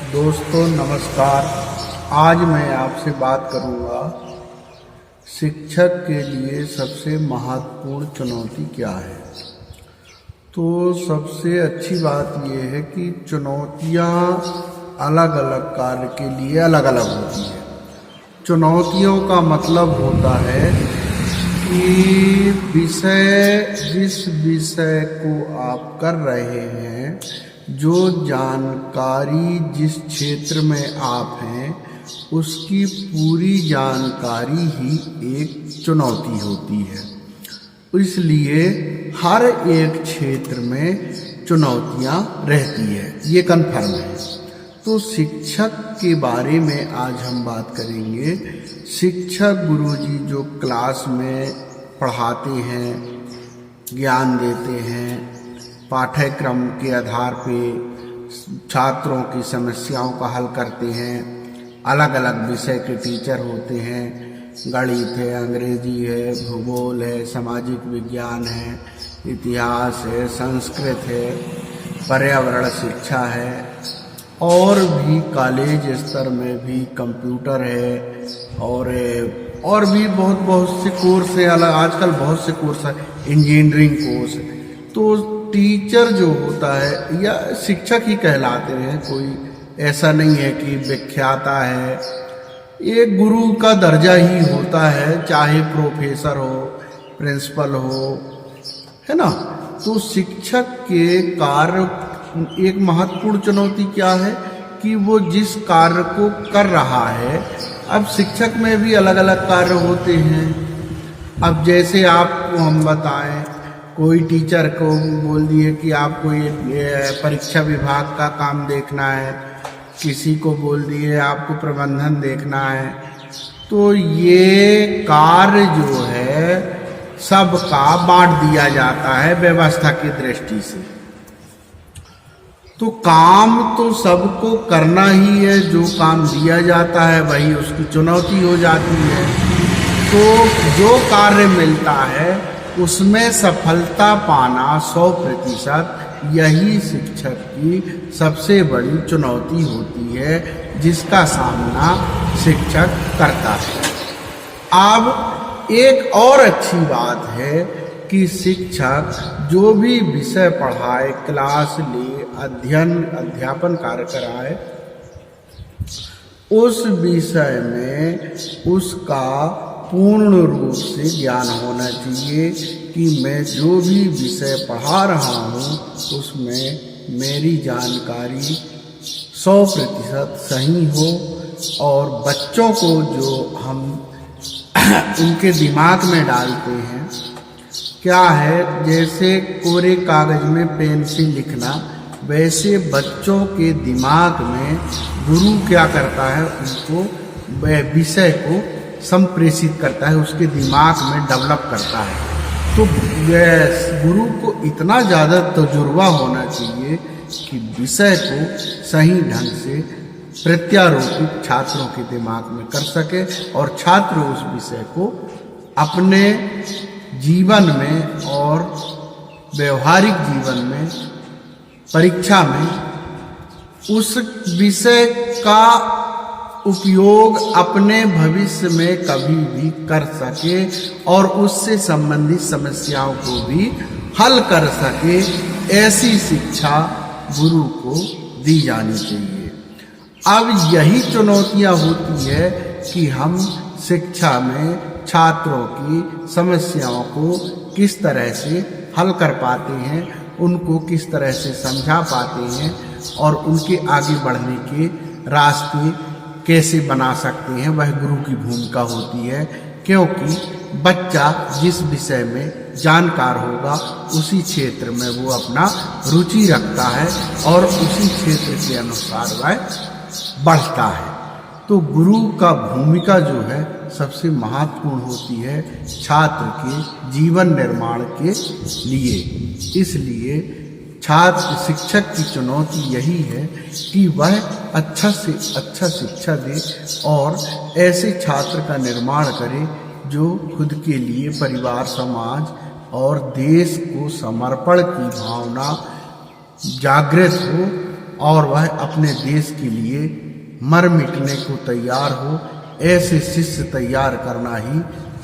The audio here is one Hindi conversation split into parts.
दोस्तों नमस्कार। आज मैं आपसे बात करूंगा शिक्षक के लिए सबसे महत्वपूर्ण चुनौती क्या है। तो सबसे अच्छी बात यह है कि चुनौतियां अलग अलग कार्य के लिए अलग अलग होती है। चुनौतियों का मतलब होता है कि जिस विषय को आप कर रहे हैं, जो जानकारी जिस क्षेत्र में आप हैं, उसकी पूरी जानकारी ही एक चुनौती होती है। इसलिए हर एक क्षेत्र में चुनौतियां रहती है, ये कन्फर्म है। तो शिक्षक के बारे में आज हम बात करेंगे। शिक्षक गुरुजी जो क्लास में पढ़ाते हैं, ज्ञान देते हैं, पाठ्यक्रम के आधार पे छात्रों की समस्याओं का हल करते हैं। अलग अलग विषय के टीचर होते हैं, गणित है, अंग्रेजी है, भूगोल है, सामाजिक विज्ञान है, इतिहास है, संस्कृत है, पर्यावरण शिक्षा है, और भी कॉलेज स्तर में भी कंप्यूटर है, और भी बहुत से कोर्स है। अलग आजकल बहुत से कोर्स है, इंजीनियरिंग कोर्स है। तो टीचर जो होता है या शिक्षक ही कहलाते हैं, कोई ऐसा नहीं है कि व्याख्याता है। एक गुरु का दर्जा ही होता है, चाहे प्रोफेसर हो, प्रिंसिपल हो, है ना। तो शिक्षक के कार्य एक महत्वपूर्ण चुनौती क्या है कि वो जिस कार्य को कर रहा है, अब शिक्षक में भी अलग अलग कार्य होते हैं। अब जैसे आपको हम बताएं, कोई टीचर को बोल दिए कि आपको ये परीक्षा विभाग का काम देखना है, किसी को बोल दिए आपको प्रबंधन देखना है। तो ये कार्य जो है सबका बांट दिया जाता है व्यवस्था की दृष्टि से। तो काम तो सबको करना ही है, जो काम दिया जाता है वही उसकी चुनौती हो जाती है। तो जो कार्य मिलता है उसमें सफलता पाना 100%, यही शिक्षक की सबसे बड़ी चुनौती होती है, जिसका सामना शिक्षक करता है। अब एक और अच्छी बात है कि शिक्षक जो भी विषय पढ़ाए, क्लास ले, अध्यापन कार्य कराए, उस विषय में उसका पूर्ण रूप से ज्ञान होना चाहिए कि मैं जो भी विषय पढ़ा रहा हूँ उसमें मेरी जानकारी 100% सही हो। और बच्चों को जो हम उनके दिमाग में डालते हैं, क्या है, जैसे कोरे कागज में पेन से लिखना, वैसे बच्चों के दिमाग में गुरु क्या करता है, उनको विषय को संप्रेषित करता है, उसके दिमाग में डेवलप करता है। तो गुरु को इतना ज़्यादा तजुर्बा होना चाहिए कि विषय को सही ढंग से प्रत्यारोपित छात्रों के दिमाग में कर सके, और छात्र उस विषय को अपने जीवन में और व्यवहारिक जीवन में, परीक्षा में उस विषय का उपयोग अपने भविष्य में कभी भी कर सके और उससे संबंधित समस्याओं को भी हल कर सके। ऐसी शिक्षा गुरु को दी जानी चाहिए। अब यही चुनौतियां होती है कि हम शिक्षा में छात्रों की समस्याओं को किस तरह से हल कर पाते हैं, उनको किस तरह से समझा पाते हैं, और उनके आगे बढ़ने के रास्ते कैसे बना सकते हैं, वह गुरु की भूमिका होती है। क्योंकि बच्चा जिस विषय में जानकार होगा, उसी क्षेत्र में वो अपना रुचि रखता है और उसी क्षेत्र के अनुसार वह बढ़ता है। तो गुरु का भूमिका जो है सबसे महत्वपूर्ण होती है छात्र के जीवन निर्माण के लिए। इसलिए छात्र शिक्षक की चुनौती यही है कि वह अच्छा से अच्छा शिक्षा दे और ऐसे छात्र का निर्माण करे जो खुद के लिए, परिवार, समाज और देश को समर्पण की भावना जागृत हो और वह अपने देश के लिए मर मिटने को तैयार हो, ऐसे शिष्य तैयार करना ही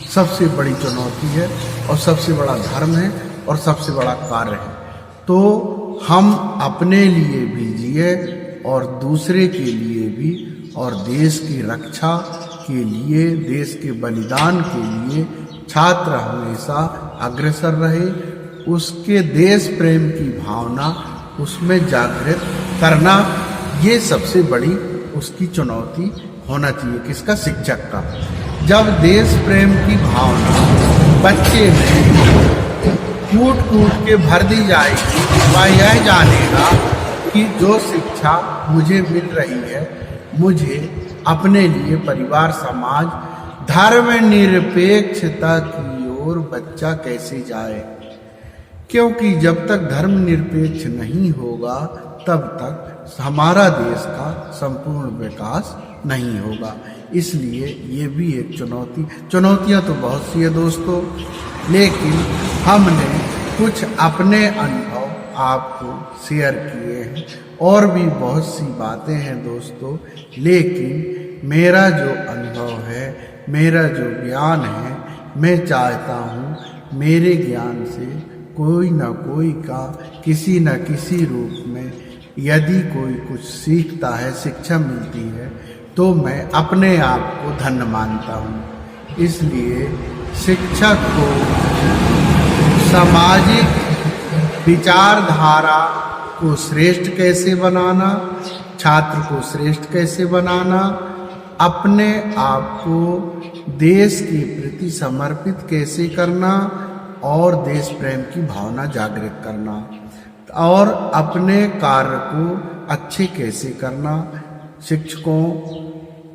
सबसे बड़ी चुनौती है और सबसे बड़ा धर्म है और सबसे बड़ा कार्य है। तो हम अपने लिए भी जिए और दूसरे के लिए भी, और देश की रक्षा के लिए, देश के बलिदान के लिए छात्र हमेशा अग्रसर रहे, उसके देश प्रेम की भावना उसमें जागृत करना, ये सबसे बड़ी उसकी चुनौती होना चाहिए। किसका? शिक्षक का। जब देश प्रेम की भावना बच्चे में कूट कूट के भर दी जाएगी, वह यह जानेगा कि जो शिक्षा मुझे मिल रही है, मुझे अपने लिए, परिवार, समाज, धर्म निरपेक्षता की ओर बच्चा कैसे जाए। क्योंकि जब तक धर्म निरपेक्ष नहीं होगा तब तक हमारा देश का संपूर्ण विकास नहीं होगा। इसलिए ये भी एक चुनौतियाँ तो बहुत सी है दोस्तों, लेकिन हमने कुछ अपने अनुभव आपको शेयर किए हैं। और भी बहुत सी बातें हैं दोस्तों, लेकिन मेरा जो अनुभव है, मेरा जो ज्ञान है, मैं चाहता हूँ मेरे ज्ञान से कोई न कोई का किसी न किसी रूप में यदि कोई कुछ सीखता है, शिक्षा मिलती है, तो मैं अपने आप को धन्य मानता हूँ। इसलिए शिक्षक को सामाजिक विचारधारा को श्रेष्ठ कैसे बनाना, छात्र को श्रेष्ठ कैसे बनाना, अपने आप को देश के प्रति समर्पित कैसे करना और देश प्रेम की भावना जागृत करना, और अपने कार्य को अच्छे कैसे करना। शिक्षकों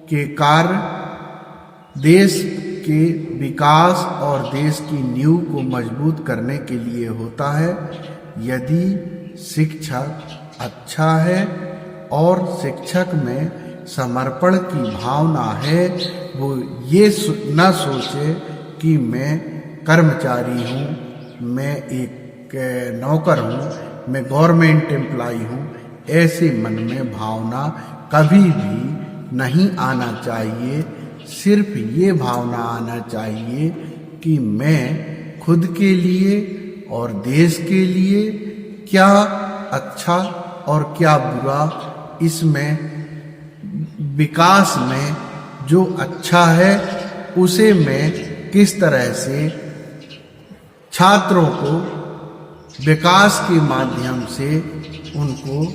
के कार्य देश के विकास और देश की नींव को मजबूत करने के लिए होता है। यदि शिक्षक अच्छा है और शिक्षक में समर्पण की भावना है, वो ये न सोचे कि मैं कर्मचारी हूँ, मैं एक नौकर हूँ, मैं गवर्नमेंट एम्प्लॉय हूँ, ऐसे मन में भावना कभी भी नहीं आना चाहिए। सिर्फ ये भावना आना चाहिए कि मैं खुद के लिए और देश के लिए क्या अच्छा और क्या बुरा, इसमें विकास में जो अच्छा है उसे मैं किस तरह से छात्रों को विकास के माध्यम से उनको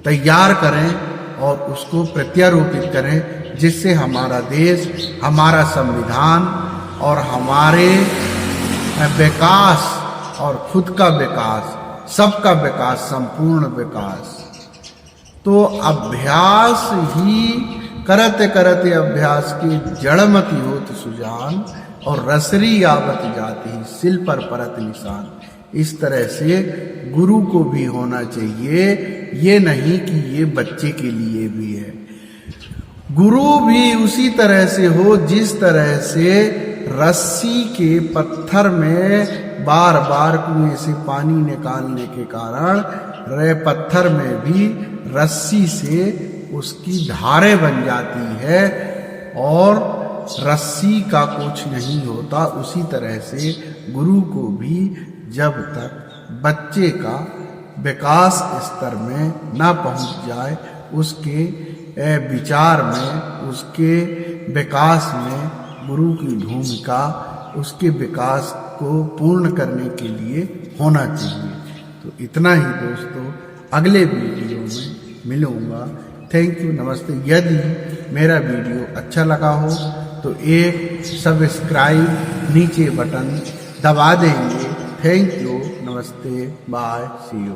तैयार करें और उसको प्रत्यारोपित करें, जिससे हमारा देश, हमारा संविधान और हमारे विकास और खुद का विकास, सबका विकास, संपूर्ण विकास। तो अभ्यास ही करते करते अभ्यास की जड़मति होत सुजान, और रसरी आवत जाती सिल पर परत निशान। इस तरह से गुरु को भी होना चाहिए, ये नहीं कि ये बच्चे के लिए भी है। गुरु भी उसी तरह से हो जिस तरह से रस्सी के पत्थर में बार बार कुएं से पानी निकालने के कारण पत्थर में भी रस्सी से उसकी धारें बन जाती है और रस्सी का कुछ नहीं होता। उसी तरह से गुरु को भी जब तक बच्चे का विकास स्तर में ना पहुंच जाए, उसके विचार में, उसके विकास में गुरु की भूमिका उसके विकास को पूर्ण करने के लिए होना चाहिए। तो इतना ही दोस्तों, अगले वीडियो में मिलूँगा। थैंक यू, नमस्ते। यदि मेरा वीडियो अच्छा लगा हो तो एक सब्सक्राइब नीचे बटन दबा देंगे। थैंक यू, नमस्ते, बाय, सी यू।